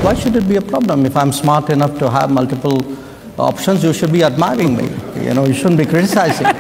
Why should it be a problem? If I'm smart enough to have multiple options, you should be admiring me. You shouldn't be criticizing.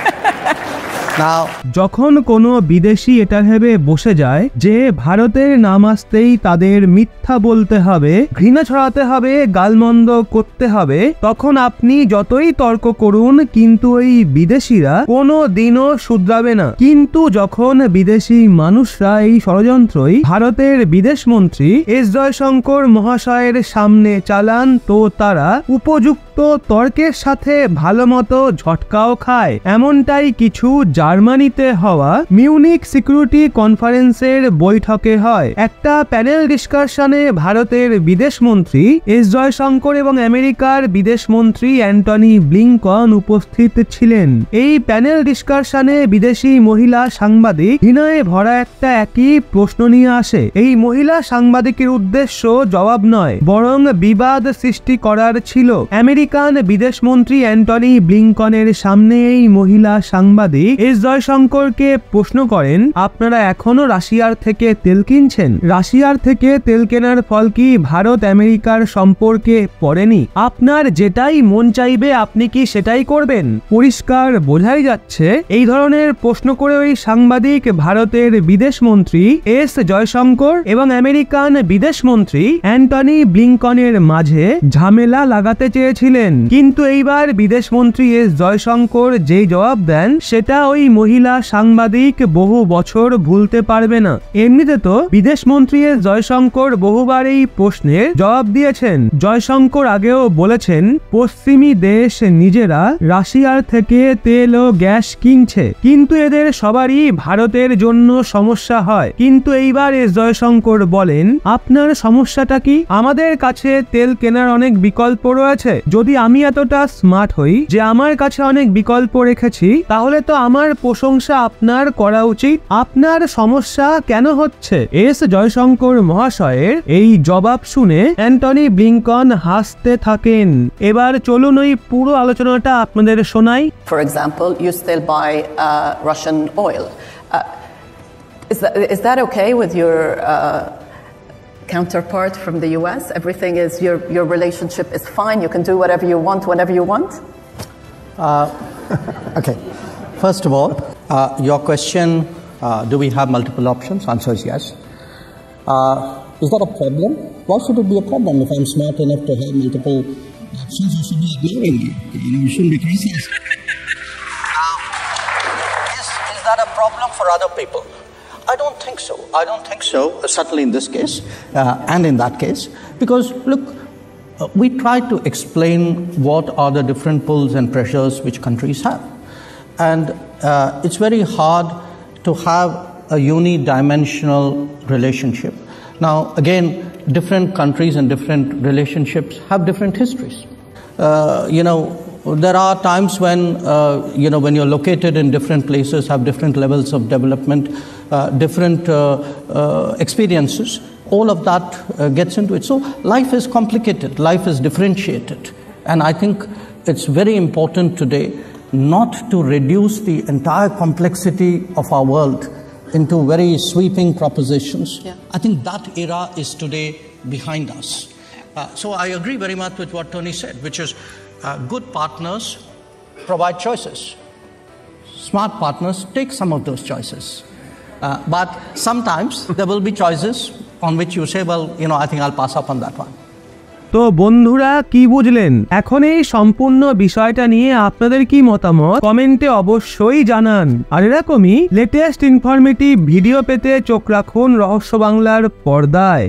যখন কোনো বিদেশি এটা ভেবে বসে যায় যে ভারতের নাম আসতেই তাদের মিথ্যা বলতে হবে, ঘৃণা ছড়াতে হবে, গালমন্দ করতে হবে, তখন আপনি যতই তর্ক করুন কিন্তু ওই বিদেশিরা কোনো দিনও শুধরাবে না। কিন্তু যখন বিদেশি মানুষরা এই ষড়যন্ত্রই ভারতের বিদেশ মন্ত্রী এস জয়শঙ্কর মহাশয়ের সামনে চালান, তো তারা উপযুক্ত তর্কের সাথে ভালো মতো ঝটকাও খায়। এমনটাই কিছু জার্মানিতে হওয়া মিউনিক সিকিউরিটি কনফারেন্সের বৈঠকে হয়। একটা প্যানেল ডিসকাশনে ভারতের বিদেশ মন্ত্রী এস জয়শঙ্কর এবং আমেরিকার বিদেশ মন্ত্রী অ্যান্টনি ব্লিংকন উপস্থিত ছিলেন। এই প্যানেল ডিসকাশনে বিদেশি মহিলা সাংবাদিক ঘৃণায় ভরা একটা একই প্রশ্ন নিয়ে আসে। এই মহিলা সাংবাদিকের উদ্দেশ্য জবাব নয়, বরং বিবাদ সৃষ্টি করার ছিল। আমেরিকান বিদেশ মন্ত্রী অ্যান্টনি ব্লিংকনের সামনে এই মহিলা সাংবাদিক এস জয়শঙ্করকে প্রশ্ন করেন, আপনারা এখনো রাশিয়ার থেকে তেল কিনছেন? রাশিয়ার থেকে তেল কেনার ফল কি ভারত আমেরিকার সম্পর্কে পড়েনি? আপনার যেটাই মন চাইবে আপনি কি সেটাই করবেন? পরিষ্কার বোঝাই যাচ্ছে এই ধরনের প্রশ্ন করে ওই সাংবাদিক ভারতের বিদেশ মন্ত্রী এস জয়শঙ্কর এবং আমেরিকান বিদেশ মন্ত্রী অ্যান্টনি ব্লিংকনের মাঝে ঝামেলা লাগাতে চেয়েছিলেন। কিন্তু এইবার বিদেশ মন্ত্রী এস জয়শঙ্কর যেই জবাব দেন সেটা ওই মহিলা সাংবাদিক বহু বছর ভুলতে পারবে না। এমনিতে তো বিদেশ মন্ত্রী এস জয়শঙ্কর বহুবার এই প্রশ্নের জবাব দিয়েছেন। জয়শঙ্কর আগেও বলেছেন পশ্চিমী দেশ নিজেরা রাশিয়ার থেকে তেল ও গ্যাস কিনছে, কিন্তু এদের সবারই ভারতের জন্য সমস্যা হয়। কিন্তু এইবার এস জয়শঙ্কর বলেন, আপনার সমস্যাটা কি? আমাদের কাছে তেল কেনার অনেক বিকল্প রয়েছে। যদি আমি এতটা স্মার্ট হই যে আমার কাছে অনেক বিকল্প রেখেছি, তাহলে তো আমার প্রশংসা আপনার করা উচিত। আপনার সমস্যা কেন হচ্ছে? এস জয়শঙ্কর মহাশয়ের এই জবাব শুনে অ্যান্টনি ব্লিংকন হাসতে থাকেন। এবার চলুন ওই পুরো আলোচনাটা আপনাদের শোনাই। For example, you still buy Russian oil. Is that okay with your counterpart from the US? Everything is your relationship is fine. You can do whatever you want whenever you want. Okay. First of all, your question, do we have multiple options? Answer is yes. Is that a problem? Why should it be a problem? If I'm smart enough to have multiple options, you should be admiring me. You shouldn't be criticizing. Is that a problem for other people? I don't think so. I don't think so, certainly in this case and in that case. Because, look, we try to explain what are the different pulls and pressures which countries have. And it's very hard to have a unidimensional relationship. Now, again, different countries and different relationships have different histories. There are times when, when you're located in different places, have different levels of development, different experiences. All of that gets into it. So life is complicated, life is differentiated. And I think it's very important today not to reduce the entire complexity of our world into very sweeping propositions. Yeah. I think that era is today behind us. So I agree very much with what Tony said, which is good partners provide choices. Smart partners take some of those choices. But sometimes there will be choices on which you say, well, I think I'll pass up on that one. তো বন্ধুরা কি বুঝলেন? এখন এই সম্পূর্ণ বিষয়টা নিয়ে আপনাদের কি মতামত কমেন্টে অবশ্যই জানান। আর এরকমই লেটেস্ট ইনফরমেটিভ ভিডিও পেতে চোখ রাখুন রহস্য বাংলার পর্দায়।